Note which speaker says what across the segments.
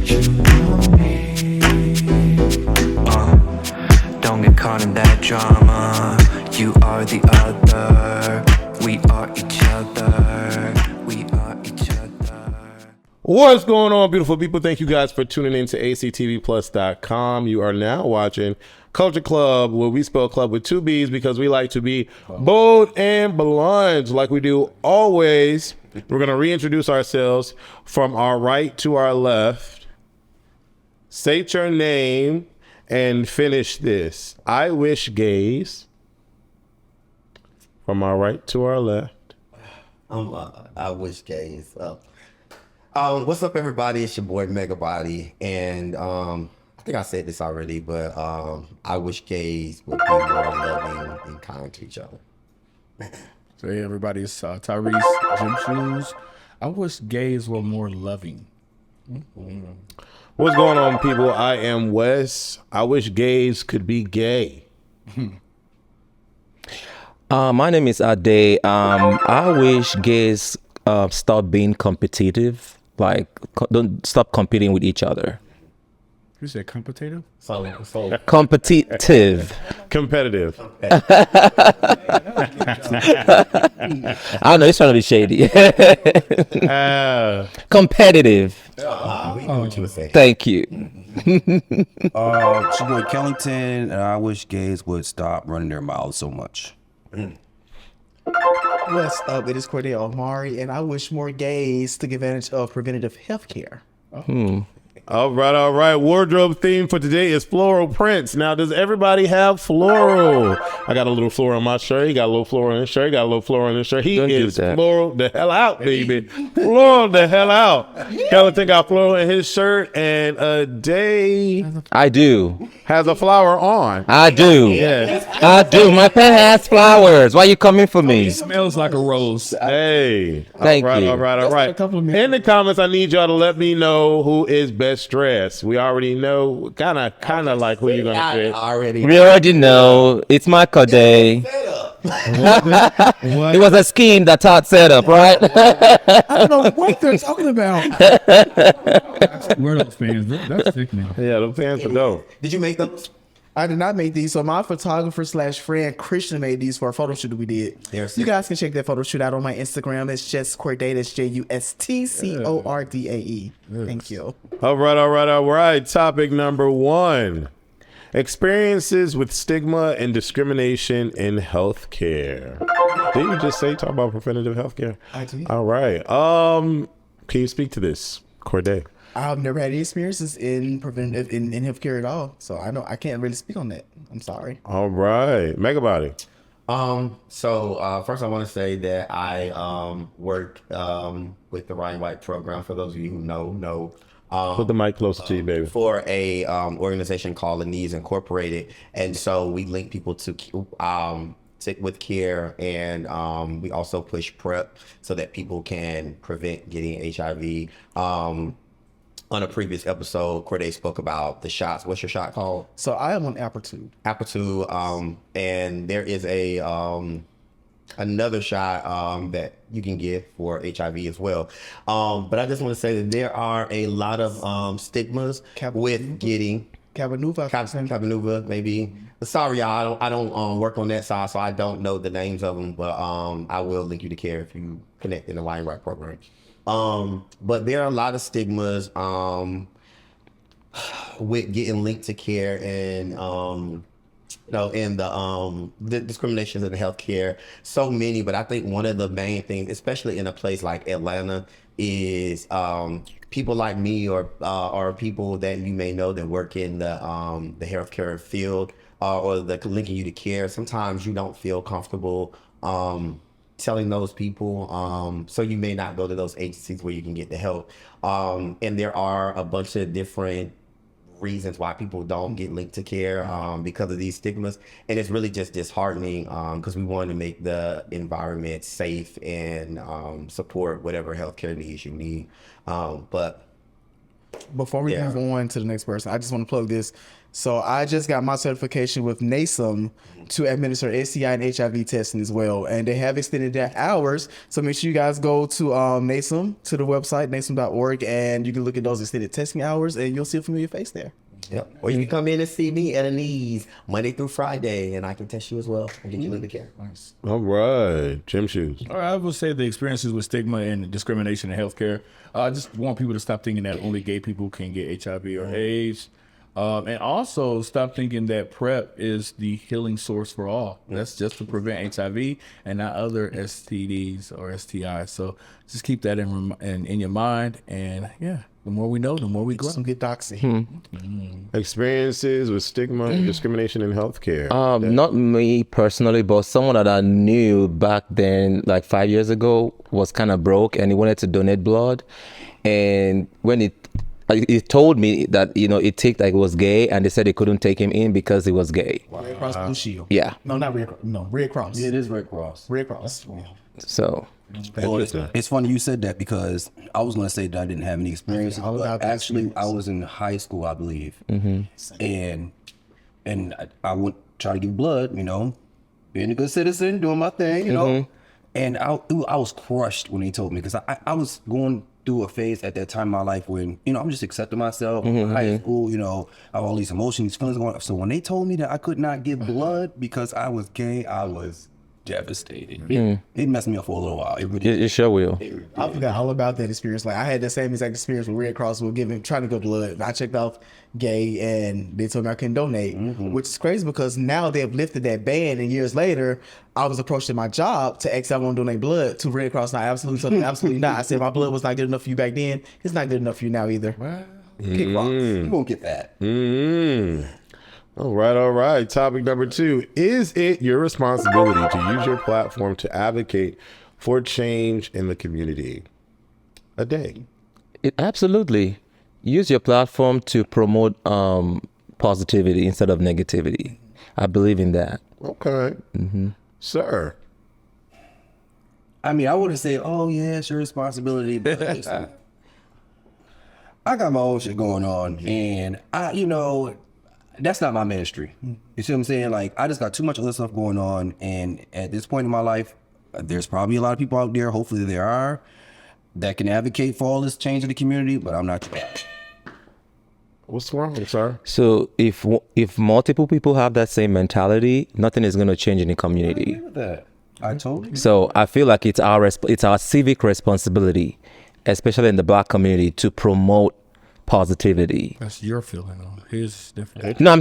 Speaker 1: you know me. Don't get caught in that drama. You are the other. We are each other. We are each other.
Speaker 2: What's going on, beautiful people? Thank you guys for tuning in to ACTVPLUS.com. You are now watching Culture Club, where we spell club with two B's because we like to be bold and blunt like we do always. We're going to reintroduce ourselves from our right to our left. State your name and finish this. I wish gays. From our right to our left.
Speaker 3: I wish gays. What's up, everybody? It's your boy Megabody, and I think I said this already, but I wish gays would be more loving and kind to each other.
Speaker 4: So hey, everybody, it's Tyrese Gym Shoes. I wish gays were more loving.
Speaker 2: What's going on, people? I am Wes. I wish gays could be gay.
Speaker 5: My name is Ade. I wish gays stop being competitive. Like, don't stop competing with each other.
Speaker 4: You said competitive?
Speaker 5: Competitive.
Speaker 2: Competitive.
Speaker 5: I don't know. It's trying to be shady. Competitive.
Speaker 3: We know what you would say.
Speaker 5: Thank you.
Speaker 6: It's your boy Kellington, and I wish gays would stop running their mouths so much.
Speaker 7: What's up? It is Cordell Omari, and I wish more gays took advantage of preventative health care.
Speaker 2: All right. Wardrobe theme for today is floral prints. Now, does everybody have floral? I got a little floral on my shirt. He got a little floral on his shirt. He got a little floral on his shirt. He
Speaker 5: Don't do
Speaker 2: is
Speaker 5: that.
Speaker 2: floral the hell out, baby. Floral the hell out. Kellington got floral in his shirt, and a day
Speaker 5: I do.
Speaker 2: has a flower on.
Speaker 5: I do.
Speaker 2: Yes.
Speaker 5: I do. My pen has flowers. Why you coming for me?
Speaker 4: Smells like a rose.
Speaker 2: Hey.
Speaker 5: Thank
Speaker 2: all
Speaker 5: you.
Speaker 2: right. In the comments, I need y'all to let me know who is best dressed. We already know kind of like who you're going to pick.
Speaker 5: We already know. It's Michael Day. It was a scheme that Todd set up, right?
Speaker 4: I don't know what they're talking about. Where are those fans? That's sick, man.
Speaker 2: Yeah, them fans are dope.
Speaker 3: Did you make those?
Speaker 7: I did not make these, so my photographer / friend Christian made these for a photo shoot that we did. You guys can check that photo shoot out on my Instagram. It's just Cordae. That's JUSTCORDAE. Thank you.
Speaker 2: All right. Topic number 1. Experiences with stigma and discrimination in healthcare. Did you just say talk about preventative healthcare?
Speaker 7: I did.
Speaker 2: All right. Can you speak to this, Cordae?
Speaker 7: I've never had any experiences in preventative in healthcare at all, so I can't really speak on that. I'm sorry.
Speaker 2: All right. Megabody.
Speaker 3: So first I want to say that I work with the Ryan White program. For those of you who know.
Speaker 2: Put the mic closer to you, baby.
Speaker 3: For a organization called the Needs Incorporated, and so we link people to with care, and we also push PrEP so that people can prevent getting HIV. On a previous episode, Cordae spoke about the shots. What's your shot called?
Speaker 7: So I am on Apertude.
Speaker 3: And there is a another shot that you can get for HIV as well. But I just want to say that there are a lot of stigmas with getting Cabenuva, maybe. Sorry, y'all, I don't work on that side, so I don't know the names of them. But I will link you to care if you connect in the Ryan White program. But there are a lot of stigmas with getting linked to care and in the discriminations in the healthcare. So many, but I think one of the main things, especially in a place like Atlanta, is people like me or people that you may know that work in the healthcare field or the linking you to care. Sometimes you don't feel comfortable telling those people, so you may not go to those agencies where you can get the help. And there are a bunch of different reasons why people don't get linked to care because of these stigmas, and it's really just disheartening because we want to make the environment safe and support whatever healthcare needs you need. But
Speaker 7: before we move on to the next person, I just want to plug this. So I just got my certification with NASM to administer STI and HIV testing as well. And they have extended their hours. So make sure you guys go to NASM, to the website, nasm.org, and you can look at those extended testing hours and you'll see a familiar face there.
Speaker 3: Yep. Or you can come in and see me at Anise Monday through Friday, and I can test you as well and get you into care.
Speaker 4: Nice.
Speaker 2: All right, gym shoes.
Speaker 4: All right, I will say the experiences with stigma and discrimination in healthcare. I just want people to stop thinking that only gay people can get HIV or AIDS. And also stop thinking that PrEP is the healing source for all. That's just to prevent HIV and not other STDs or STIs. So just keep that in your mind. And yeah, the more we know, the more we grow.
Speaker 7: Some good doxy.
Speaker 2: Experiences with stigma and discrimination in healthcare.
Speaker 5: Not me personally, but someone that I knew back then, like 5 years ago, was kind of broke and he wanted to donate blood. And when it told me that, it ticked like it was gay, and they said they couldn't take him in because he was gay.
Speaker 7: Red Cross Blue Shield.
Speaker 5: Yeah.
Speaker 7: No, not Red Cross. No, Red Cross.
Speaker 6: Yeah, it is Red Cross.
Speaker 7: Red Cross.
Speaker 5: So
Speaker 6: Well, it's funny you said that because I was going to say that I didn't have any experience. But actually, I was in high school, I believe. And I went try to give blood, being a good citizen, doing my thing, And I was crushed when they told me because I was going through a phase at that time in my life when, I'm just accepting myself. High school, I have all these emotions, these feelings going on. So when they told me that I could not give blood because I was gay, I was devastated. It messed me up for a little while. It really
Speaker 5: it sure will.
Speaker 7: I forgot all about that experience. Like I had the same exact experience with Red Cross. We were trying to go blood. I checked off gay, and they told me I couldn't donate, which is crazy because now they've lifted that ban. And years later, I was approached in my job to ask if I want to donate blood to Red Cross. Now, absolutely not. I said my blood was not good enough for you back then. It's not good enough for you now either.
Speaker 6: you won't get that.
Speaker 2: All right. Topic number 2. Is it your responsibility to use your platform to advocate for change in the community? A day.
Speaker 5: Absolutely. Use your platform to promote positivity instead of negativity. I believe in that.
Speaker 2: Okay. Sir.
Speaker 6: I mean, I wouldn't say, oh, yeah, it's your responsibility. But listen, I got my own shit going on. And, that's not my ministry. You see what I'm saying? Like, I just got too much other stuff going on. And at this point in my life, there's probably a lot of people out there, hopefully there are, that can advocate for all this change in the community, but I'm not that.
Speaker 2: What's wrong, sir?
Speaker 5: So if multiple people have that same mentality, nothing is going to change in the community.
Speaker 6: I agree with that. I told you.
Speaker 5: So I feel like it's our civic responsibility, especially in the Black community, to promote positivity.
Speaker 4: That's your feeling, though. His is different.
Speaker 5: No, I'm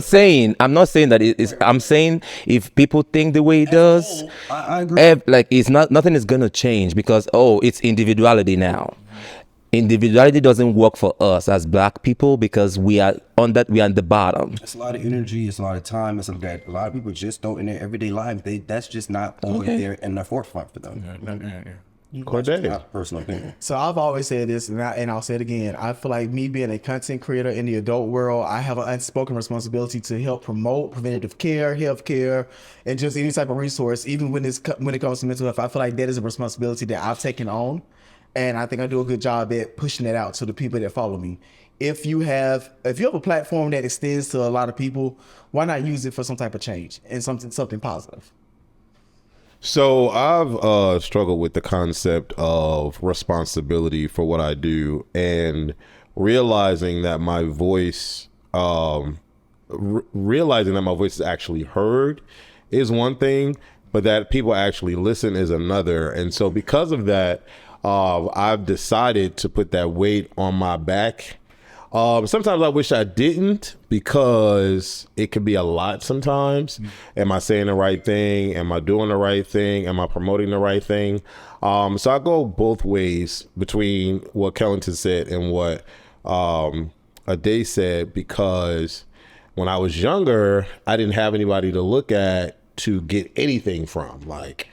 Speaker 5: not saying that it is. I'm saying if people think the way it does,
Speaker 6: I agree.
Speaker 5: It's nothing is gonna change because it's individuality now. Individuality doesn't work for us as Black people because we are on the bottom.
Speaker 6: It's a lot of energy. It's a lot of time. It's a lot of people just don't in their everyday life. That's just not always there in the forefront for them.
Speaker 2: Corday.
Speaker 6: My personal opinion.
Speaker 7: So I've always said this, and I'll say it again. I feel like me being a content creator in the adult world, I have an unspoken responsibility to help promote preventative care, health care, and just any type of resource, even when it comes to mental health. I feel like that is a responsibility that I've taken on, and I think I do a good job at pushing it out to the people that follow me. If you have a platform that extends to a lot of people, why not use it for some type of change and something positive?
Speaker 2: So I've struggled with the concept of responsibility for what I do, and realizing that my voice, is actually heard is one thing, but that people actually listen is another. And so because of that, I've decided to put that weight on my back. Sometimes I wish I didn't because it can be a lot sometimes. Am I saying the right thing? Am I doing the right thing? Am I promoting the right thing? So I go both ways between what Kellington said and what Ade said, because when I was younger, I didn't have anybody to look at to get anything from. Like,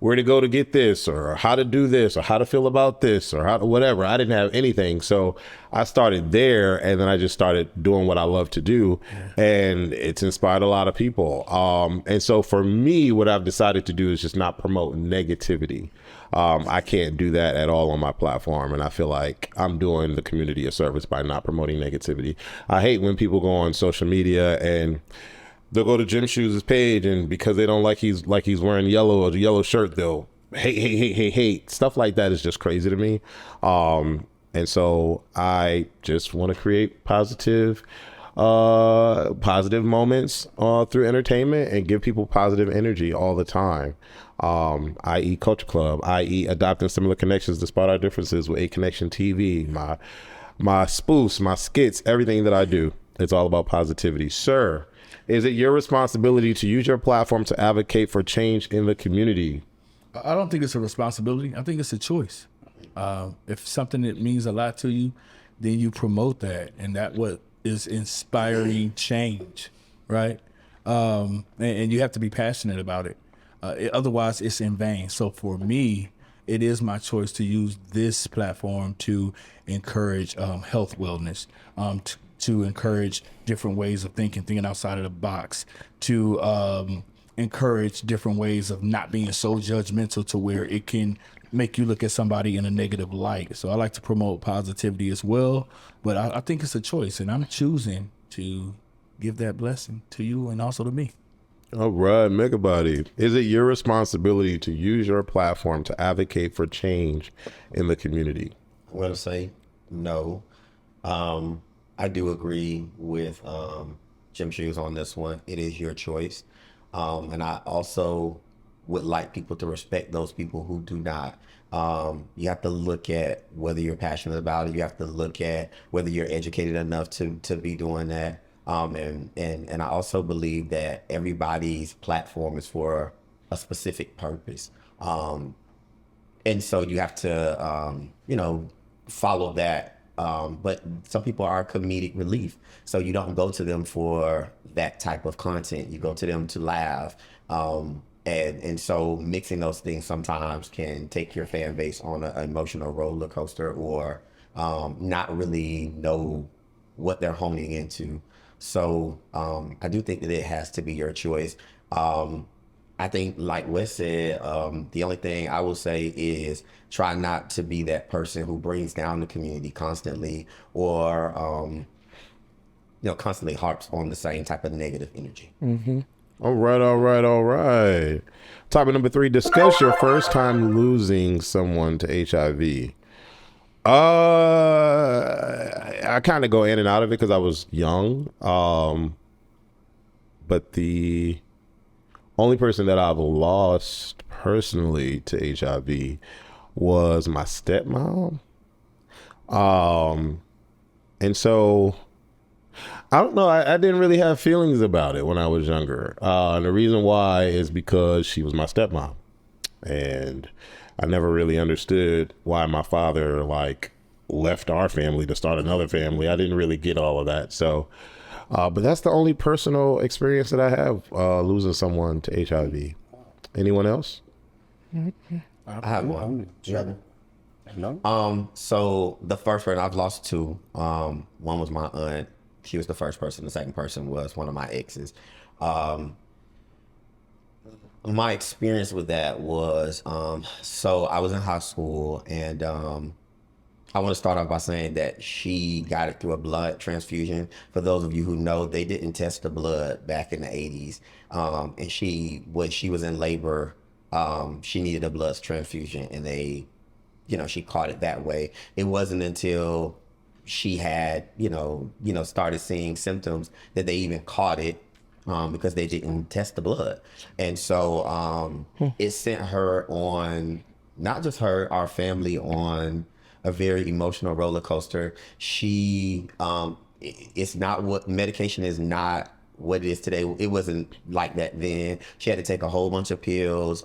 Speaker 2: where to go to get this, or how to do this, or how to feel about this, or how to whatever. I didn't have anything. So I started there, and then I just started doing what I love to do, and it's inspired a lot of people. And so for me, what I've decided to do is just not promote negativity. I can't do that at all on my platform, and I feel like I'm doing the community a service by not promoting negativity. I hate when people go on social media and they'll go to Jim Shoes' page, and because they don't like he's wearing yellow or the yellow shirt, they'll hate. Stuff like that is just crazy to me. And so I just want to create positive moments through entertainment and give people positive energy all the time. I.e. Culture Club, i.e. adopting similar connections despite our differences with A Connection TV, my spoofs, my skits, everything that I do. It's all about positivity. Sir, is it your responsibility to use your platform to advocate for change in the community?
Speaker 4: I don't think it's a responsibility. I think it's a choice. If something that means a lot to you, then you promote that, and that what is inspiring change, right? And you have to be passionate about it. Otherwise, it's in vain. So for me, it is my choice to use this platform to encourage health wellness, to encourage different ways of thinking outside of the box, to encourage different ways of not being so judgmental to where it can make you look at somebody in a negative light. So I like to promote positivity as well, but I think it's a choice, and I'm choosing to give that blessing to you and also to me.
Speaker 2: All right, Megabody. Is it your responsibility to use your platform to advocate for change in the community?
Speaker 3: I'm going to say no. I do agree with Jim Shoes on this one. It is your choice. And I also would like people to respect those people who do not. You have to look at whether you're passionate about it. You have to look at whether you're educated enough to be doing that. And I also believe that everybody's platform is for a specific purpose. And so you have to, follow that. But some people are comedic relief. So you don't go to them for that type of content. You go to them to laugh. And so mixing those things sometimes can take your fan base on an emotional roller coaster, or not really know what they're honing into. So I do think that it has to be your choice. I think, like Wes said, the only thing I will say is try not to be that person who brings down the community constantly, or constantly harps on the same type of negative energy.
Speaker 2: Mm-hmm. All right. Topic number 3, discuss your first time losing someone to HIV. I kind of go in and out of it because I was young. But the only person that I've lost personally to HIV was my stepmom. And so I don't know. I didn't really have feelings about it when I was younger. And the reason why is because she was my stepmom. And I never really understood why my father left our family to start another family. I didn't really get all of that. So, but that's the only personal experience that I have, losing someone to HIV. Anyone else?
Speaker 3: I have one.
Speaker 6: No.
Speaker 3: So the first person I've lost 2. One was my aunt. She was the first person. The second person was one of my exes. My experience with that was, so I was in high school, and I want to start off by saying that she got it through a blood transfusion. For those of you who know, they didn't test the blood back in the 80s. And when she was in labor, she needed a blood transfusion, and she caught it that way. It wasn't until she had, started seeing symptoms that they even caught it, because they didn't test the blood. And so it sent her on, not just her, our family, on a very emotional roller coaster. She, it's not what, medication is not what it is today. It wasn't like that then. She had to take a whole bunch of pills.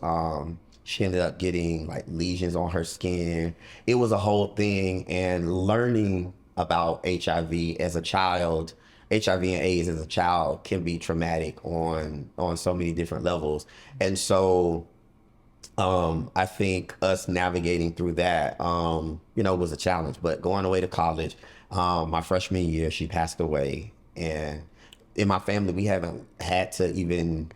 Speaker 3: She ended up getting lesions on her skin. It was a whole thing. And learning about HIV as a child, HIV and AIDS as a child, can be traumatic on so many different levels. And so I think us navigating through that, was a challenge. But going away to college, my freshman year, she passed away, and in my family, we haven't had to even,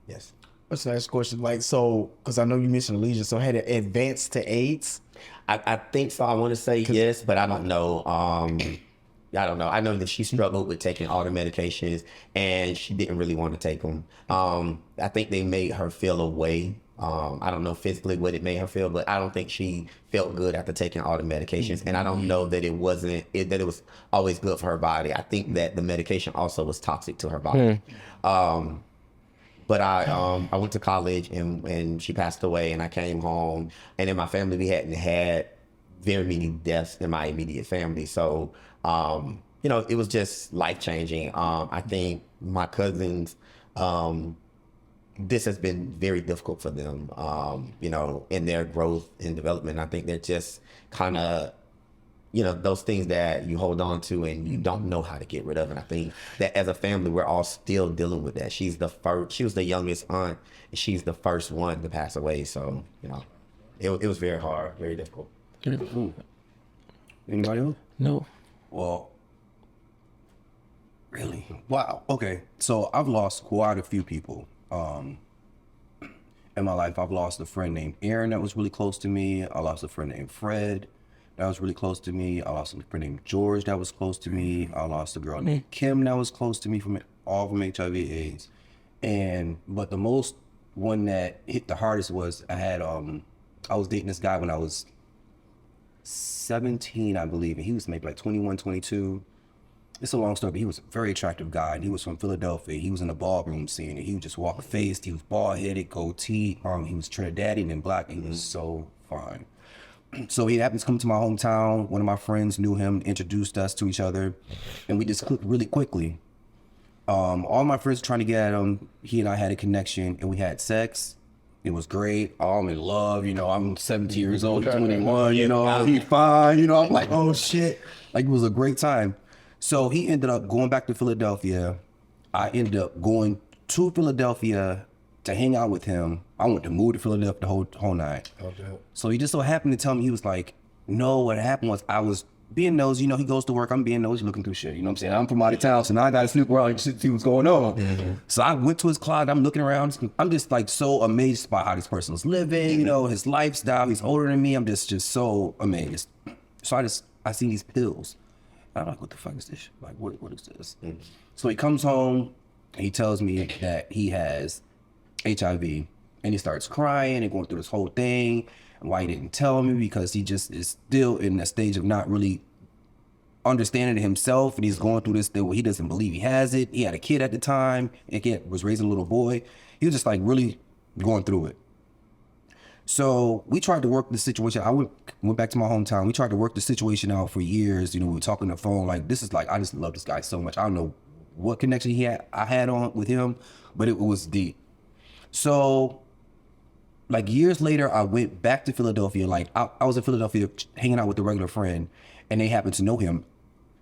Speaker 3: yes.
Speaker 7: What's the next question? Like, so, because I know you mentioned allegiance, so had it advanced to AIDS?
Speaker 3: I think so. I want to say yes, but I don't know. I don't know. I know that she struggled with taking all the medications, and she didn't really want to take them. I think they made her feel a way. I don't know physically what it made her feel, but I don't think she felt good after taking all the medications. And I don't know that it was always good for her body. I think that the medication also was toxic to her body. But I went to college and she passed away, and I came home, and in my family we hadn't had very many deaths in my immediate family. So, it was just life-changing. I think my cousins, this has been very difficult for them, in their growth and development. I think they're just kind of, those things that you hold on to and you don't know how to get rid of. And I think that as a family, we're all still dealing with that. She was the youngest aunt, and she's the first one to pass away. So, it was very hard, very difficult.
Speaker 6: Anybody else?
Speaker 5: No.
Speaker 6: Well, really? Wow. Okay. So I've lost quite a few people in my life. I've lost a friend named Aaron that was really close to me. I lost a friend named Fred that was really close to me. I lost a friend named George that was close to me. I lost a girl named Kim that was close to me from HIV/AIDS. But the most one that hit the hardest was I was dating this guy when I was 17, I believe, and he was maybe like 21, 22. It's a long story, but he was a very attractive guy, and he was from Philadelphia. He was in the ballroom scene, and he was just walk-faced. He was bald-headed, goatee. He was Trinidadian and black. He was so fine. So he happened to come to my hometown. One of my friends knew him, introduced us to each other, and we just clicked really quickly. All my friends were trying to get at him. He and I had a connection, and we had sex. It was great. I'm in love. I'm 17 years old, 21. He's fine. I'm like, oh shit. Like, it was a great time. So he ended up going back to Philadelphia. I ended up going to Philadelphia to hang out with him. I went to move to Philadelphia the whole night. Okay. So he just so happened to tell me, he was like, no, what happened was I was being nosy. He goes to work. I'm being nosy, looking through shit. You know what I'm saying? I'm from out of town, so now I got to snoop around and see what's going on. Mm-hmm. So I went to his closet. I'm looking around. I'm just like so amazed by how this person was living, his lifestyle. He's older than me. I'm just so amazed. So I see these pills. I'm like, what the fuck is this? Like, what is this? Mm-hmm. So he comes home, and he tells me that he has HIV, and he starts crying and going through this whole thing, and why he didn't tell me, because he just is still in a stage of not really understanding it himself, and he's going through this thing where he doesn't believe he has it. He had a kid at the time, and he was raising a little boy. He was just like really going through it. So we tried to work the situation. I went back to my hometown. We tried to work the situation out for years. We were talking on the phone. Like, this is like, I just love this guy so much. I don't know what connection I had on with him, but it was deep. So like years later, I went back to Philadelphia. Like I was in Philadelphia hanging out with a regular friend, and they happened to know him.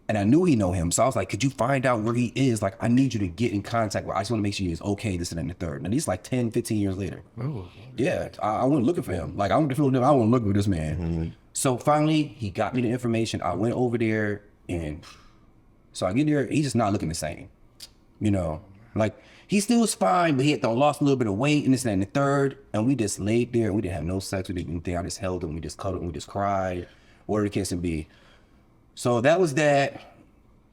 Speaker 6: And I knew he know him. So I was like, could you find out where he is? Like, I need you to get in contact with, I just want to make sure he is okay, this and the third. And he's like 10, 15 years later. Oh. Yeah, I went looking for him. Like, I went to Philadelphia, I want to look for this man. Mm-hmm. So finally, he got me the information. I went over there, and so I get there, he's just not looking the same. Like, he still was fine, but he had lost a little bit of weight and this and the third. And we just laid there, and we didn't have no sex, we didn't do anything. I just held him, we just cuddled, we just cried, whatever the case may be. So that was that.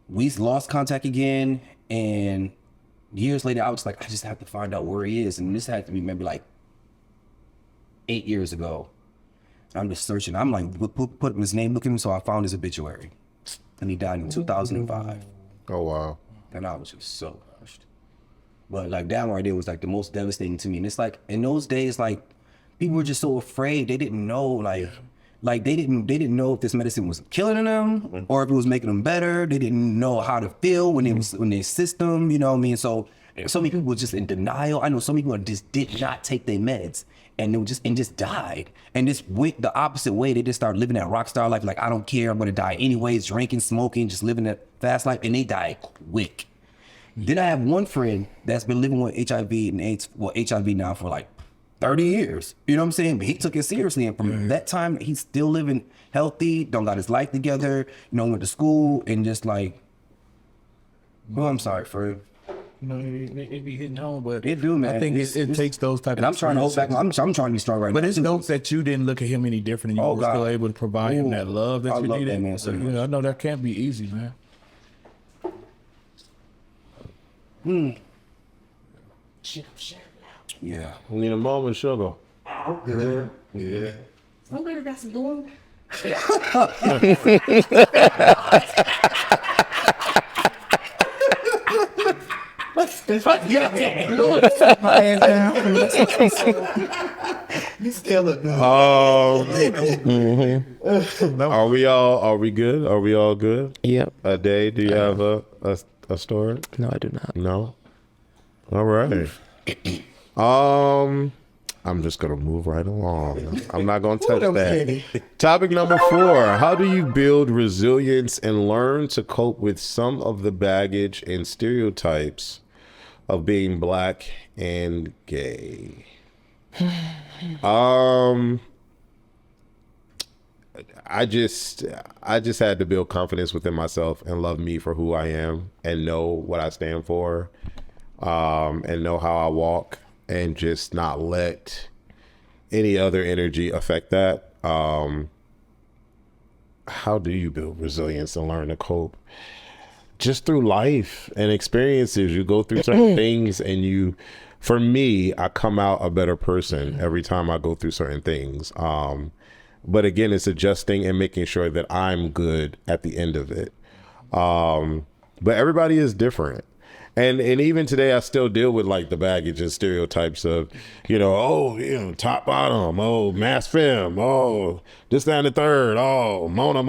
Speaker 6: We lost contact again, and years later, I was like, I just have to find out where he is. And this had to be maybe like 8 years ago. I'm just searching. I'm like, put his name, looking, so I found his obituary. And he died in 2005.
Speaker 2: Oh, wow.
Speaker 6: And I was just so crushed. But like that right there was like the most devastating to me. And it's like, in those days, like, people were just so afraid. They didn't know, like they didn't know if this medicine was killing them or if it was making them better. They didn't know how to feel when it was in their system, you know what I mean? So many people were just in denial. I know so many people just did not take their meds, and they just died. And just went the opposite way. They just started living that rock star life, like, I don't care, I'm gonna die anyways, drinking, smoking, just living that fast life, and they died quick. Then I have one friend that's been living with HIV and AIDS, HIV now for like 30 years. You know what I'm saying? But he took it seriously. And from that time, he's still living healthy, don't got his life together, went to school and just like, well, I'm sorry for
Speaker 4: It be hitting home, but
Speaker 6: it do, man.
Speaker 4: I think it takes those type.
Speaker 6: And I'm trying to hold back. I'm trying to be strong right now.
Speaker 4: But it's dope that you didn't look at him any different, and you were still able to provide him that love that you needed.
Speaker 6: That, man, so much.
Speaker 4: I know that can't be easy, man.
Speaker 6: Yeah.
Speaker 2: We need a moment, sugar.
Speaker 3: Yeah.
Speaker 8: Somebody got some doing.
Speaker 7: You still look good.
Speaker 2: Are we good? Are we all good?
Speaker 5: Yep.
Speaker 2: Day, do you have a story?
Speaker 5: No, I do not.
Speaker 2: No. All right. I'm just gonna move right along. I'm not gonna touch that. Topic number 4: how do you build resilience and learn to cope with some of the baggage and stereotypes of being Black and gay? I just had to build confidence within myself and love me for who I am and know what I stand for, and know how I walk, and just not let any other energy affect that. How do you build resilience and learn to cope? Just through life and experiences. You go through certain things, and for me, I come out a better person every time I go through certain things. But again, it's adjusting and making sure that I'm good at the end of it. But everybody is different. And even today, I still deal with like the baggage and stereotypes of, top bottom, mass femme, this down the third, Mona,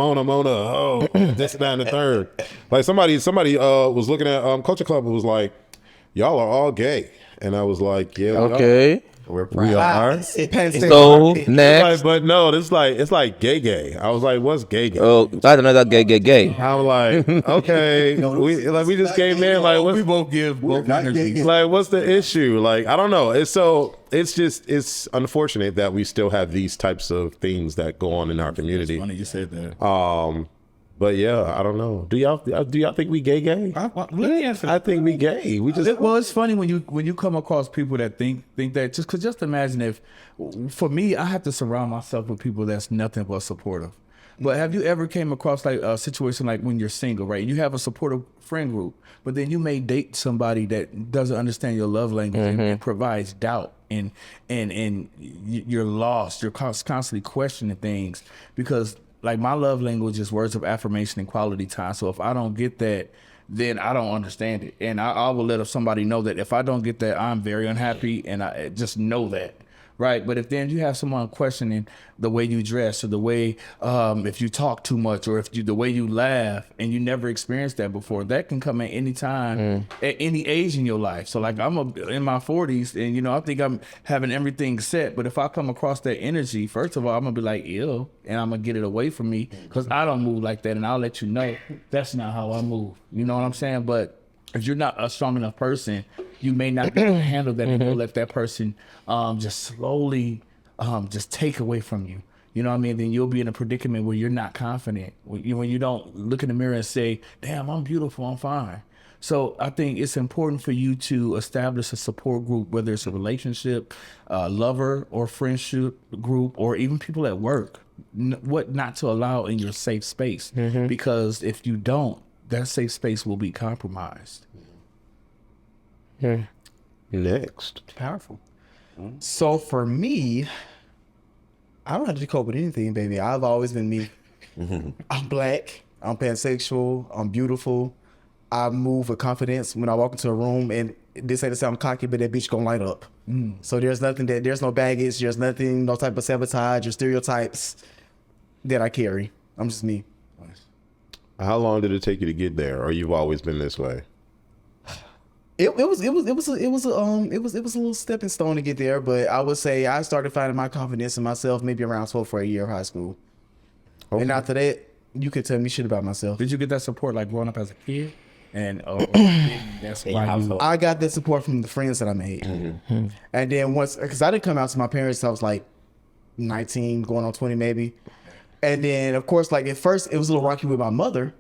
Speaker 2: this down the third. Like somebody was looking at Culture Club and was like, y'all are all gay. And I was like, yeah.
Speaker 5: Okay.
Speaker 2: We are.
Speaker 5: So next.
Speaker 2: But no, it's like gay. I was like, what's gay?
Speaker 5: Oh, that's another gay.
Speaker 2: I'm like, okay, we just came in like,
Speaker 4: We both give both energies.
Speaker 2: like, what's the issue? Like, I don't know. It's unfortunate that we still have these types of things that go on in our community.
Speaker 4: Funny you said that.
Speaker 2: But yeah, I don't know. Do y'all think we gay?
Speaker 4: Let me answer.
Speaker 2: I think we gay. We just
Speaker 4: It's funny when you come across people that think that just imagine if, for me, I have to surround myself with people that's nothing but supportive. But have you ever came across like a situation like when you're single, right? You have a supportive friend group, but then you may date somebody that doesn't understand your love language and provides doubt, and you're lost. You're constantly questioning things because, like, my love language is words of affirmation and quality time. So if I don't get that, then I don't understand it. And I will let somebody know that if I don't get that, I'm very unhappy, and I just know that. Right. But if then you have someone questioning the way you dress, or the way, if you talk too much, or the way you laugh, and you never experienced that before, that can come at any time, at any age in your life. So like I'm in my 40s, and I think I'm having everything set. But if I come across that energy, first of all, I'm gonna be like, ew, and I'm gonna get it away from me, because I don't move like that, and I'll let you know that's not how I move. You know what I'm saying? But if you're not a strong enough person, you may not be able to handle that, and you'll let that person just slowly just take away from you. You know what I mean? Then you'll be in a predicament where you're not confident, when you don't look in the mirror and say, damn, I'm beautiful, I'm fine. So I think it's important for you to establish a support group, whether it's a relationship, lover or friendship group, or even people at work, what not to allow in your safe space. Because if you don't, that safe space will be compromised.
Speaker 2: next.
Speaker 7: Powerful. So for me, I don't have to cope with anything, baby. I've always been me. I'm Black. I'm pansexual. I'm beautiful. I move with confidence when I walk into a room, and this ain't to say I'm cocky, but that bitch gonna light up. So there's no baggage, there's nothing, no type of sabotage or stereotypes that I carry. I'm just me.
Speaker 2: How long did it take you to get there, or you've always been this way?
Speaker 7: It was a little stepping stone to get there, but I would say I started finding my confidence in myself maybe around 12th for a year of high school. Okay. And after that, you could tell me shit about myself.
Speaker 4: Did you get that support like growing up as a kid? And that's why you.
Speaker 7: I got that support from the friends that I made. And then once, because I didn't come out to my parents till I was like 19, going on 20 maybe. And then, of course, like at first, it was a little rocky with my mother.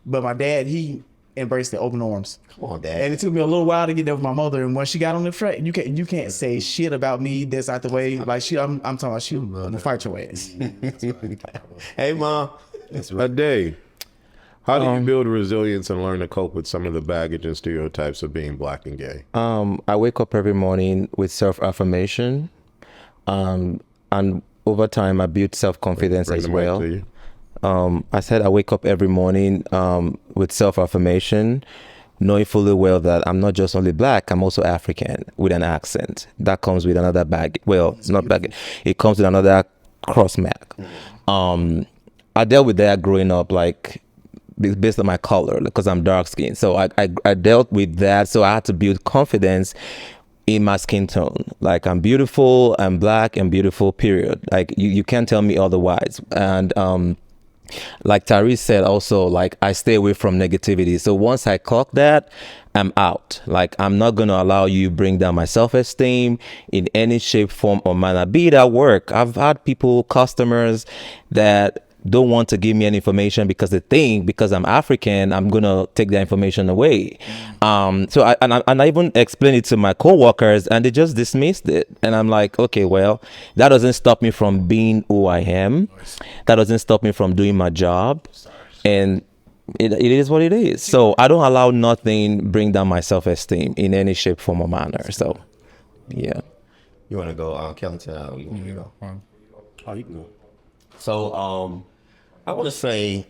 Speaker 7: But my dad, he embraced the open arms.
Speaker 3: Come on, Dad.
Speaker 7: And it took me a little while to get there with my mother. And when she got on the front, you can't say shit about me that's out the way. Like I'm talking about I'm gonna fight your ass.
Speaker 3: Hey, Mom.
Speaker 2: A day. How do you build resilience and learn to cope with some of the baggage and stereotypes of being black and gay?
Speaker 5: I wake up every morning with self-affirmation, and over time I build self-confidence
Speaker 2: Bring
Speaker 5: as
Speaker 2: the mic
Speaker 5: well.
Speaker 2: to you.
Speaker 5: I said I wake up every morning with self-affirmation, knowing fully well that I'm not just only black, I'm also African with an accent. That comes with another bag. Well, it's not bag. It comes with another cross mark. I dealt with that growing up, like based on my color, because I'm dark skinned. So I dealt with that. So I had to build confidence in my skin tone. Like I'm beautiful, I'm black, and beautiful, period. Like you can't tell me otherwise. And like Tyrese said also, like I stay away from negativity. So once I clock that, I'm out. Like I'm not gonna allow you bring down my self-esteem in any shape, form, or manner. Be it at work. I've had people, customers that don't want to give me any information because they think because I'm African, I'm gonna take their information away. So I even explained it to my coworkers, and they just dismissed it. And I'm like, okay, well, that doesn't stop me from being who I am. That doesn't stop me from doing my job. And it is what it is. So I don't allow nothing bring down my self-esteem in any shape, form, or manner. So, yeah.
Speaker 3: You want to go, Kellington? You want me to go?
Speaker 6: Oh, you can go.
Speaker 3: So, I want to say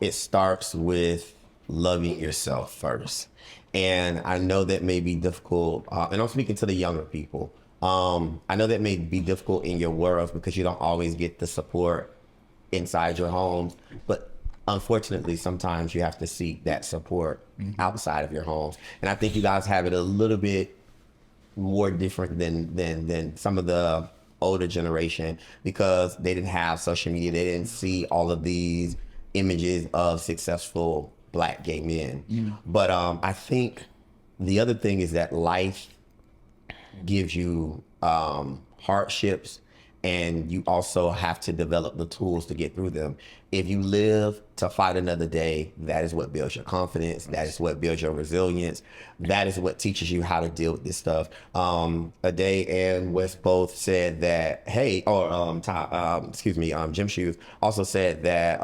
Speaker 3: it starts with loving yourself first. And I know that may be difficult, and I'm speaking to the younger people. I know that may be difficult in your world because you don't always get the support inside your home. But unfortunately, sometimes you have to seek that support outside of your home. And I think you guys have it a little bit more different than some of the older generation because they didn't have social media. They didn't see all of these images of successful black gay men. But I think the other thing is that life gives you hardships, and you also have to develop the tools to get through them. If you live to fight another day, that is what builds your confidence. That is what builds your resilience. That is what teaches you how to deal with this stuff. Ade and Wes both said that, hey, or Jim Shoes also said that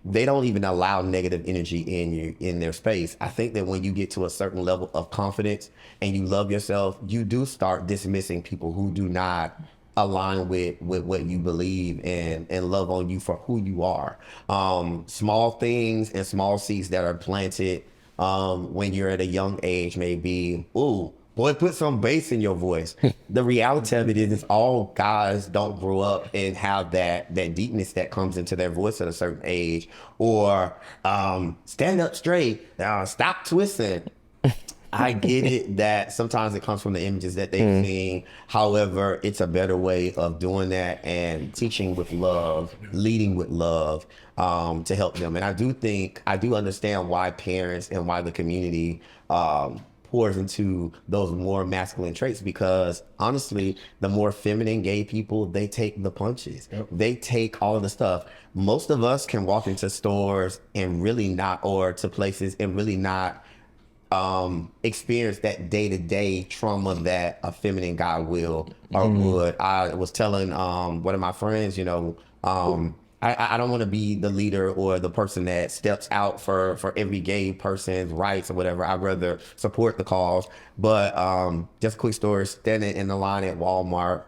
Speaker 3: they don't even allow negative energy in their space. I think that when you get to a certain level of confidence and you love yourself, you do start dismissing people who do not align with what you believe and love on you for who you are. Small things and small seeds that are planted when you're at a young age may be, ooh, boy, put some bass in your voice. The reality of it is all guys don't grow up and have that deepness that comes into their voice at a certain age. Or stand up straight, stop twisting. I get it that sometimes it comes from the images that they've seen. However, it's a better way of doing that and teaching with love, leading with love to help them. And I do understand why parents and why the community pours into those more masculine traits, because honestly, the more feminine gay people, they take the punches. Yep. They take all of the stuff. Most of us can walk into stores and really not, or to places and really not experience that day-to-day trauma that a feminine guy will or would. I was telling one of my friends, I don't want to be the leader or the person that steps out for every gay person's rights or whatever. I'd rather support the cause. But just a quick story, standing in the line at Walmart,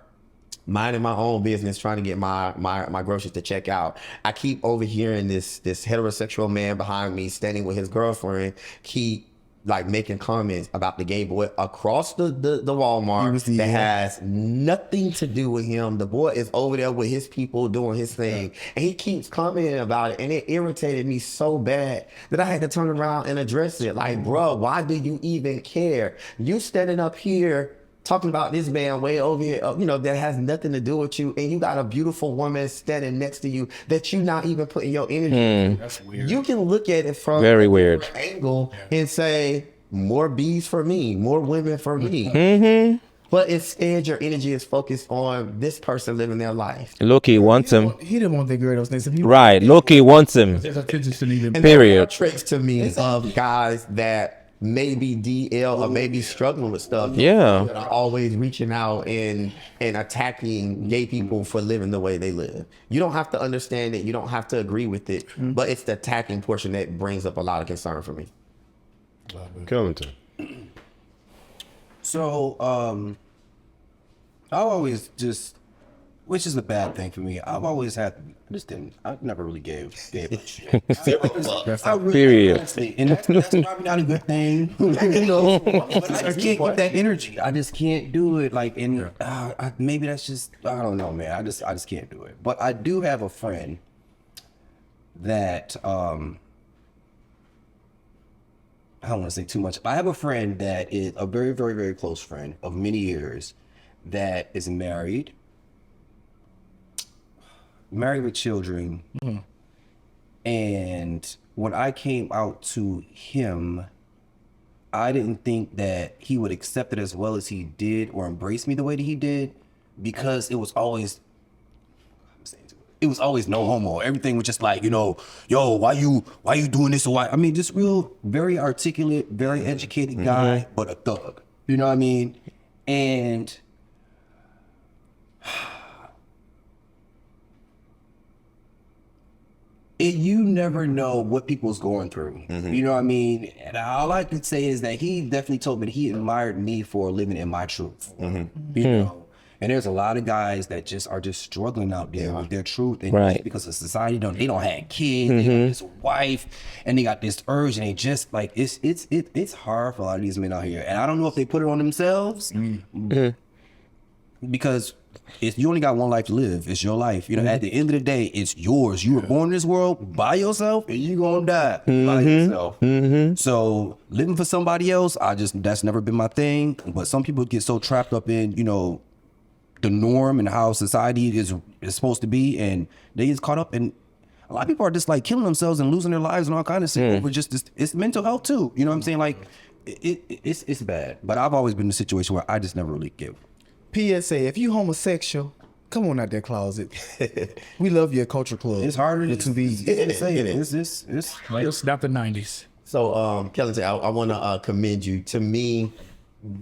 Speaker 3: minding my own business, trying to get my groceries to check out. I keep overhearing this heterosexual man behind me standing with his girlfriend, keep like making comments about the gay boy across the Walmart that has nothing to do with him. The boy is over there with his people doing his thing, and he keeps commenting about it, and it irritated me so bad that I had to turn around and address it. Like, bro, why do you even care? You standing up here talking about this man way over here, that has nothing to do with you, and you got a beautiful woman standing next to you that you not even putting your energy into.
Speaker 4: That's weird.
Speaker 3: You can look at it from
Speaker 5: Very
Speaker 3: a
Speaker 5: weird
Speaker 3: different angle and say, more bees for me, more women for me. But instead, your energy is focused on this person living their life.
Speaker 5: Loki wants him.
Speaker 7: He didn't want the girl those things.
Speaker 5: Right, Loki wants him.
Speaker 4: His attention shouldn't even.
Speaker 3: And there are
Speaker 5: Period.
Speaker 3: traits to me of guys that maybe DL or maybe struggling with stuff.
Speaker 5: Yeah.
Speaker 3: That are always reaching out and attacking gay people for living the way they live. You don't have to understand it. You don't have to agree with it. But it's the attacking portion that brings up a lot of concern for me.
Speaker 2: Killington.
Speaker 6: So, I always just, which is a bad thing for me. I've always had, I never really gave a shit. I really,
Speaker 5: Period.
Speaker 6: honestly, and that's probably not a good thing, but I just can't get that energy. I just can't do it. Like, and maybe that's just, I don't know, man. I just can't do it. But I do have a friend that, I don't want to say too much. I have a friend that is a very, very, very close friend of many years that is married with children. And when I came out to him, I didn't think that he would accept it as well as he did or embrace me the way that he did, because it was always no homo. Everything was just like, yo, why you doing this? Or why? I mean, just real, very articulate, very educated guy, but a thug. You know what I mean? And you never know what people's going through. You know what I mean? And all I can say is that he definitely told me that he admired me for living in my truth. You know? And there's a lot of guys that are just struggling out there with their truth, and
Speaker 5: Right.
Speaker 6: because of society, they don't have kids, they got this wife, and they got this urge, and they just like it's hard for a lot of these men out here, and I don't know if they put it on themselves, because if you only got one life to live, it's your life. At the end of the day, it's yours. You were born in this world by yourself, and you gonna die by yourself. So living for somebody else, that's never been my thing. But some people get so trapped up in the norm and how society is supposed to be, and they get caught up, and a lot of people are just like killing themselves and losing their lives and all kind of shit over just this. It's mental health too, you know what I'm saying? Like it's bad, but I've always been in a situation where I just never really give.
Speaker 7: PSA, if you homosexual, come on out that closet. We love your culture club.
Speaker 6: It's harder
Speaker 7: to be.
Speaker 6: It's
Speaker 4: Not the 90s.
Speaker 3: So, Kelly, I want to commend you. To me,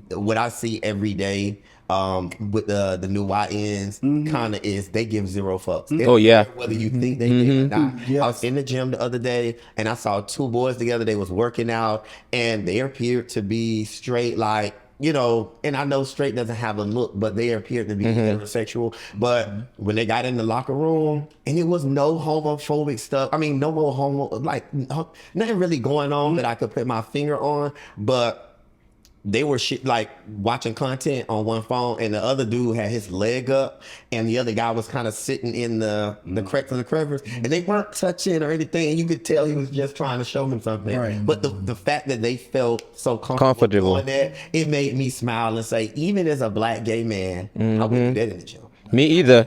Speaker 3: what I see every day with the new YNs kind of is they give zero fucks. They
Speaker 5: Oh,
Speaker 3: don't
Speaker 5: yeah.
Speaker 3: care whether you think they did or not. I was in the gym the other day and I saw two boys together. They was working out and they appeared to be straight, like, and I know straight doesn't have a look, but they appeared to be heterosexual. But when they got in the locker room, and it was no homophobic stuff. I mean, no more nothing really going on that I could put my finger on, but they were like watching content on one phone, and the other dude had his leg up, and the other guy was kind of sitting in the cracks of the crevice, and they weren't touching or anything. And you could tell he was just trying to show him something. Right. But the fact that they felt so comfortable doing that, it made me smile and say, even as a black gay man, I wouldn't do that in the gym.
Speaker 5: Me either.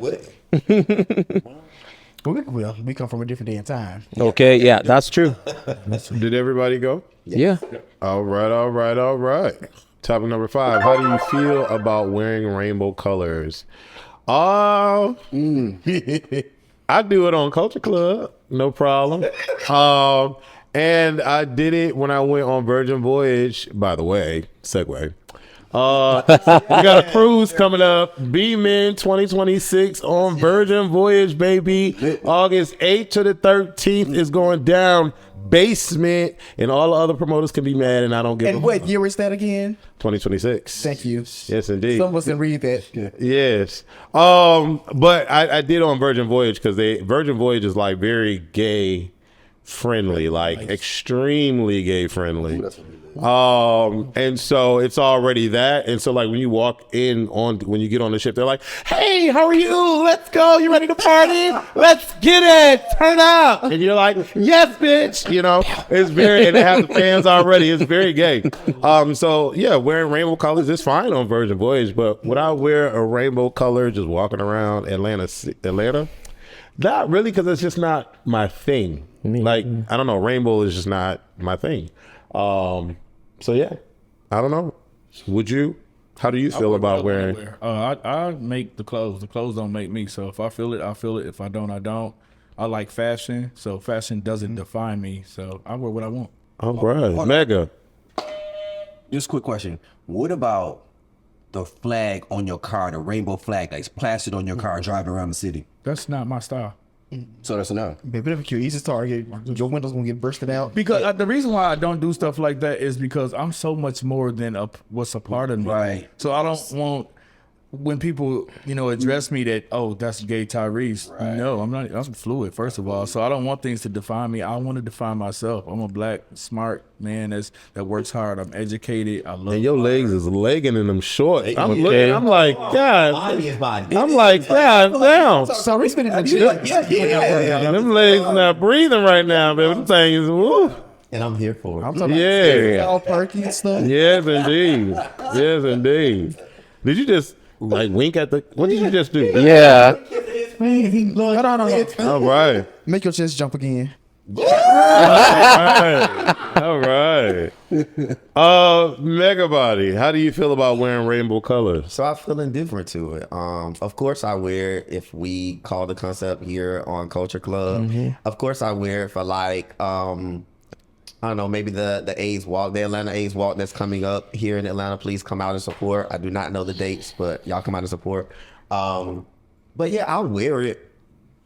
Speaker 7: We come from a different day and time.
Speaker 5: Okay, yeah, that's true.
Speaker 2: Did everybody go?
Speaker 5: Yeah.
Speaker 2: All right. Topic number 5. How do you feel about wearing rainbow colors? I do it on Culture Club, no problem. And I did it when I went on Virgin Voyage, by the way, segue. We got a cruise coming up, B-Men 2026 on Virgin Voyage, baby. August 8th to the 13th is going down. Basement, and all the other promoters can be mad, and I don't give
Speaker 7: And what year is that again?
Speaker 2: 2026.
Speaker 7: Thank you.
Speaker 2: Yes, indeed.
Speaker 7: Some of us didn't read that.
Speaker 2: Yes. But I did on Virgin Voyage because Virgin Voyage is like very gay friendly, like extremely gay friendly. And so it's already that. And so like when you when you get on the ship, they're like, hey, how are you? Let's go. You ready to party? Let's get it. Turn up. And you're like, yes, bitch. You know, it's very, and they have the fans already. It's very gay. So yeah, wearing rainbow colors is fine on Virgin Voyage, but would I wear a rainbow color just walking around Atlanta? Not really, because it's just not my thing. Like, I don't know, rainbow is just not my thing. So yeah, I don't know. Would you? How do you feel about wearing?
Speaker 4: I make the clothes. The clothes don't make me. So if I feel it, I feel it. If I don't, I don't. I like fashion, so fashion doesn't define me. So I wear what I want.
Speaker 2: All right, Mega.
Speaker 6: Just a quick question. What about the flag on your car, the rainbow flag that's plastered on your car driving around the city?
Speaker 4: That's not my style.
Speaker 6: So that's a no.
Speaker 7: Baby, if you're easy target, your windows gonna get bursted out.
Speaker 4: Because the reason why I don't do stuff like that is because I'm so much more than what's a part of me.
Speaker 6: Right.
Speaker 4: So I don't want when people, address me that, oh, that's gay Tyrese. Right. No, I'm not. I'm fluid, first of all. So I don't want things to define me. I want to define myself. I'm a black, smart man that works hard. I'm educated. I love.
Speaker 2: And your legs is legging in them shorts. I'm looking. I'm like, God. I'm like, God damn.
Speaker 7: Tyrese been in the gym.
Speaker 2: Yeah. Them legs not breathing right now, baby. Them things. Woo.
Speaker 3: And I'm here for it.
Speaker 7: I'm talking
Speaker 2: Yeah.
Speaker 7: all perky and stuff.
Speaker 2: Yes, indeed. Yes, indeed. Did you just like wink at what did you just do?
Speaker 5: Yeah.
Speaker 7: Hold on.
Speaker 2: All right.
Speaker 7: Make your chest jump again.
Speaker 2: All right. Mega Body, how do you feel about wearing rainbow colors?
Speaker 3: So I feel indifferent to it. Of course I wear it if we call the concept here on Culture Club. Of course I wear it for like I don't know, maybe the A's walk, the Atlanta A's walk that's coming up here in Atlanta. Please come out and support. I do not know the dates, but y'all come out and support. But yeah, I'll wear it,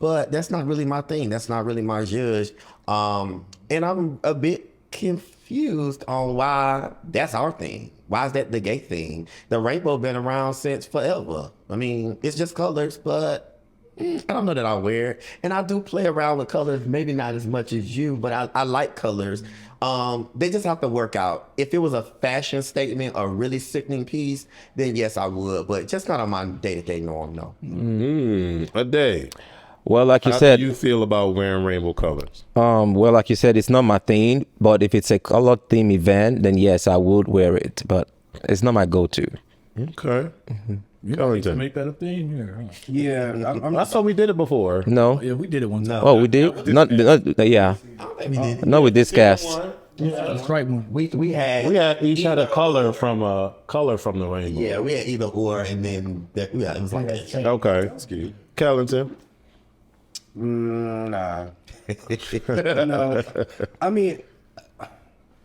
Speaker 3: but that's not really my thing. That's not really my judge. And I'm a bit confused on why that's our thing. Why is that the gay thing? The rainbow been around since forever. I mean, it's just colors, but I don't know that I'll wear it. And I do play around with colors, maybe not as much as you, but I like colors. They just have to work out. If it was a fashion statement, a really sickening piece, then yes, I would. But just not on my day-to-day norm, no.
Speaker 2: A day.
Speaker 5: Well, like you
Speaker 2: How
Speaker 5: said,
Speaker 2: do you feel about wearing rainbow colors?
Speaker 5: well, like you said, it's not my thing. But if it's a color theme event, then yes, I would wear it. But it's not my go-to.
Speaker 2: Okay.
Speaker 4: You need to make that a thing here. Huh?
Speaker 6: Yeah,
Speaker 2: I thought we did it before.
Speaker 5: No.
Speaker 4: Yeah, we did it one time.
Speaker 5: Oh, we did. Not yeah. Not with this cast.
Speaker 4: That's right.
Speaker 3: We had
Speaker 2: Each had a color from the rainbow.
Speaker 3: yeah, we had either or, and then it was like that.
Speaker 2: Okay. That's cute. Kellington.
Speaker 6: nah. No. I mean,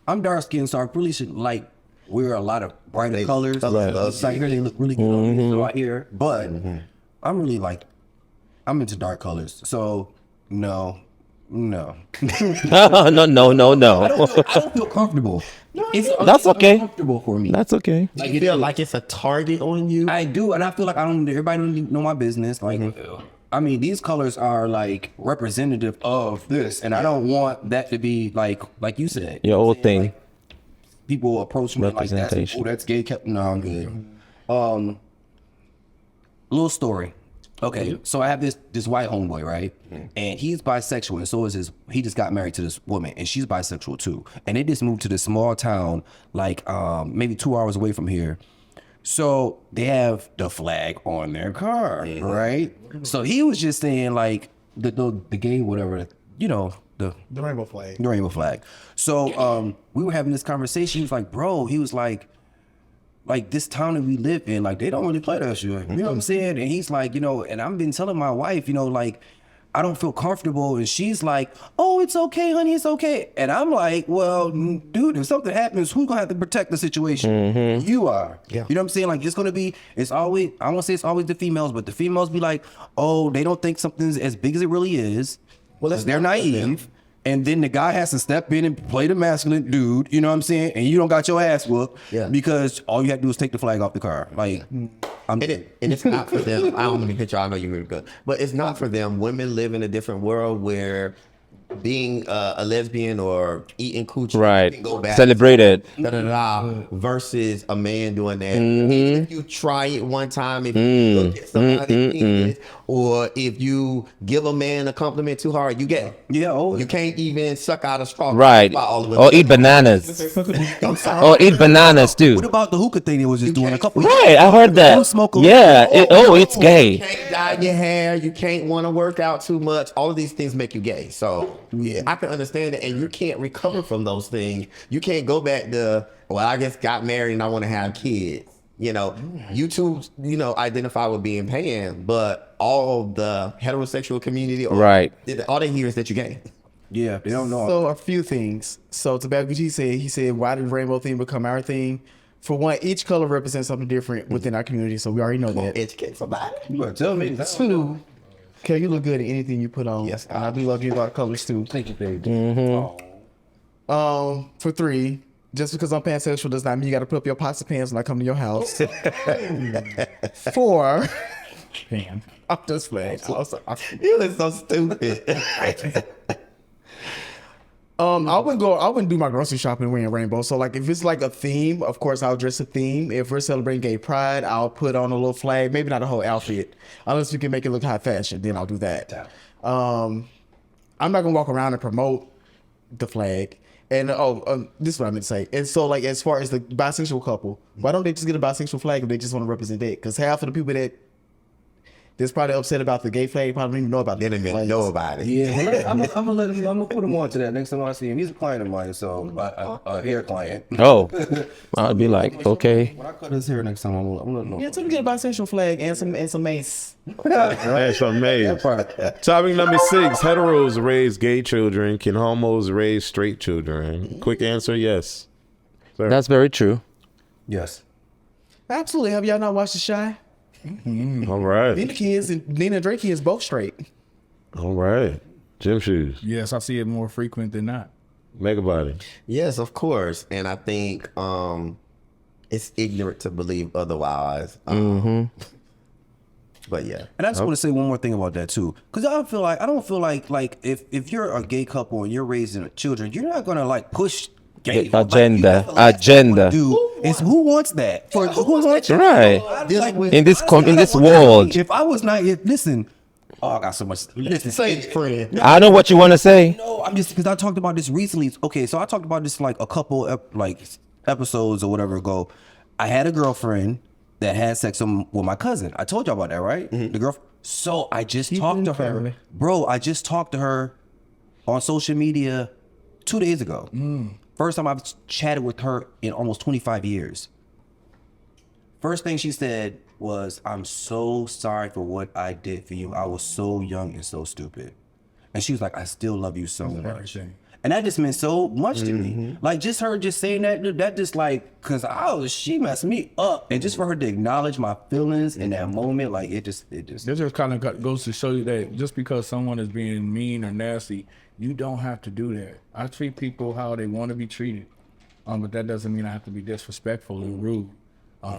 Speaker 6: I'm dark skinned, so I really should like wear a lot of brighter colors. It's like they look really good on me right here. But I'm really like, I'm into dark colors. So no.
Speaker 5: No.
Speaker 6: I don't feel comfortable.
Speaker 5: That's okay.
Speaker 6: Comfortable for me.
Speaker 5: That's okay.
Speaker 3: Like you feel like it's a target on you.
Speaker 6: I do, and I feel like everybody don't know my business. Like, I mean, these colors are like representative of this, and I don't want that to be like you said.
Speaker 5: Your old thing.
Speaker 6: Like, people approach me like that's gay. No, I'm good. Little story. Okay, so I have this white homeboy, right? And he's bisexual, and so is he just got married to this woman, and she's bisexual too. And they just moved to this small town, like maybe 2 hours away from here. So they have the flag on their car, right? So he was just saying like the gay whatever, the
Speaker 7: rainbow flag.
Speaker 6: The rainbow flag. So we were having this conversation. He was like, bro, like this town that we live in, like they don't really play that shit. You know what I'm saying? And he's like, and I've been telling my wife, like I don't feel comfortable. And she's like, oh, it's okay, honey, it's okay. And I'm like, well, dude, if something happens, who's gonna have to protect the situation? You are. Yeah. You know what I'm saying? Like I won't say it's always the females, but the females be like, oh, they don't think something's as big as it really is. Well, they're naive. And then the guy has to step in and play the masculine dude, you know what I'm saying? And you don't got your ass whooped because all you have to do is take the flag off the car. Like,
Speaker 3: and it's not for them. I don't mean to picture. I know you really good, but it's not for them. Women live in a different world where being a lesbian or eating coochie,
Speaker 5: Right.
Speaker 3: you can go back.
Speaker 5: Celebrate it.
Speaker 3: Versus a man doing that. Even if you try it one time, if you look at somebody penis, or if you give a man a compliment too hard, you gay.
Speaker 6: Yeah, oh,
Speaker 3: You can't even suck out a straw.
Speaker 5: Right. Or eat bananas. Or eat bananas too.
Speaker 6: what about the hookah thing they was just doing a couple?
Speaker 5: Right, I heard that.
Speaker 6: You smoke a
Speaker 5: Yeah. It's
Speaker 3: You
Speaker 5: gay.
Speaker 3: can't dye your hair. You can't want to work out too much. All of these things make you gay. So yeah, I can understand it, and you can't recover from those things. You can't go back to, well, I just got married and I want to have kids. You know, you two, identify with being pan, but all the heterosexual community,
Speaker 5: Right.
Speaker 3: all they hear is that you're gay.
Speaker 6: Yeah, they don't know.
Speaker 7: So a few things. So to back what he said, why did rainbow theme become our thing? For one, each color represents something different within our community, so we already know that.
Speaker 3: Educate somebody.
Speaker 6: You better tell me.
Speaker 7: Two, Kay, you look good in anything you put on.
Speaker 3: Yes,
Speaker 7: I do love you about colors too.
Speaker 6: Thank you, baby.
Speaker 7: For three, just because I'm pansexual does not mean you got to put up your pots of pants when I come to your house. Four,
Speaker 4: Pan.
Speaker 7: I'm just playing.
Speaker 3: You look so stupid.
Speaker 7: I wouldn't do my grocery shopping wearing rainbow. So like if it's like a theme, of course I'll dress a theme. If we're celebrating gay pride, I'll put on a little flag, maybe not a whole outfit. Unless you can make it look high fashion, then I'll do that. I'm not gonna walk around and promote the flag. And this is what I meant to say. And so like as far as the bisexual couple, why don't they just get a bisexual flag if they just want to represent that? Because half of the people that's probably upset about the gay flag probably don't even know about
Speaker 3: They didn't even know about it.
Speaker 6: Yeah, I'm gonna put him on to that next time I see him. He's a client of mine, so a hair client.
Speaker 5: Oh. I'd be like, okay.
Speaker 6: When I cut his hair next time, I'm gonna know.
Speaker 7: Yeah, so we get a bisexual flag and some mace.
Speaker 2: That's amazing. Topic number 6: heteros raise gay children. Can homos raise straight children? Quick answer: yes. Sir.
Speaker 5: That's very true.
Speaker 6: Yes.
Speaker 7: Absolutely. Have y'all not watched The Shy?
Speaker 2: All right.
Speaker 7: Nina and Drake kids both straight.
Speaker 2: All right. Gym shoes.
Speaker 4: Yes, I see it more frequent than not.
Speaker 2: Mega body.
Speaker 3: Yes, of course. And I think it's ignorant to believe otherwise. But yeah.
Speaker 6: And I just want to say one more thing about that too, because I don't feel like if you're a gay couple and you're raising children, you're not gonna like push gay
Speaker 5: Agenda.
Speaker 6: It's who wants that? For who wants
Speaker 5: Right.
Speaker 6: like,
Speaker 5: In this world.
Speaker 6: if I was not, listen. Oh, I got so much. Listen,
Speaker 3: Say it, friend.
Speaker 5: I know what you want to say.
Speaker 6: no, I'm just because I talked about this recently. Okay, so I talked about this like a couple episodes or whatever ago. I had a girlfriend that had sex with my cousin. I told y'all about that, right? The girl. So I just talked to her, bro. I just talked to her on social media 2 days ago. First time I've chatted with her in almost 25 years. First thing she said was, "I'm so sorry for what I did for you. I was so young and so stupid." And she was like, "I still love you so much." And that just meant so much to me. Like just her just saying that just like, cause she messed me up. And just for her to acknowledge my feelings in that moment, like it just.
Speaker 4: This just kind of goes to show you that just because someone is being mean or nasty, you don't have to do that. I treat people how they want to be treated. But that doesn't mean I have to be disrespectful and rude.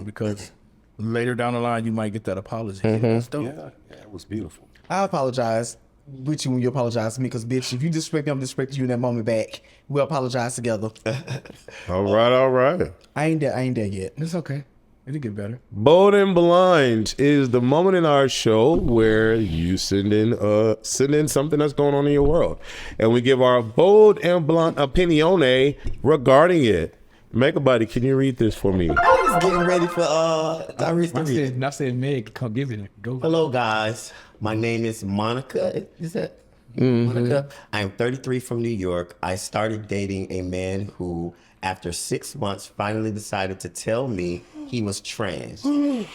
Speaker 4: Because later down the line, you might get that apology. That's dope.
Speaker 6: Yeah, it was beautiful.
Speaker 7: I apologize with you when you apologize to me, because bitch, if you disrespect me, I'm disrespecting you in that moment back. We'll apologize together.
Speaker 2: All right.
Speaker 7: I ain't there yet.
Speaker 4: It's okay. It'll get better.
Speaker 2: Bold and Blind is the moment in our show where you send in something that's going on in your world, and we give our bold and blunt opinione regarding it. Mega Body, can you read this for me?
Speaker 3: I was getting ready for Tyrese to read.
Speaker 4: I said, Meg, come give it. Go.
Speaker 3: Hello, guys. My name is Monica. Is that Monica? I am 33 from New York. I started dating a man who, after 6 months, finally decided to tell me he was trans. We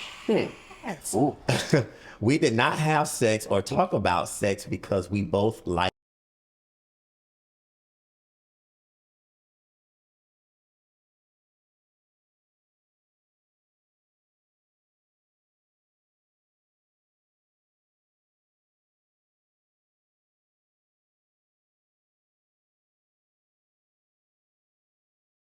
Speaker 3: did not have sex or talk about sex because we both like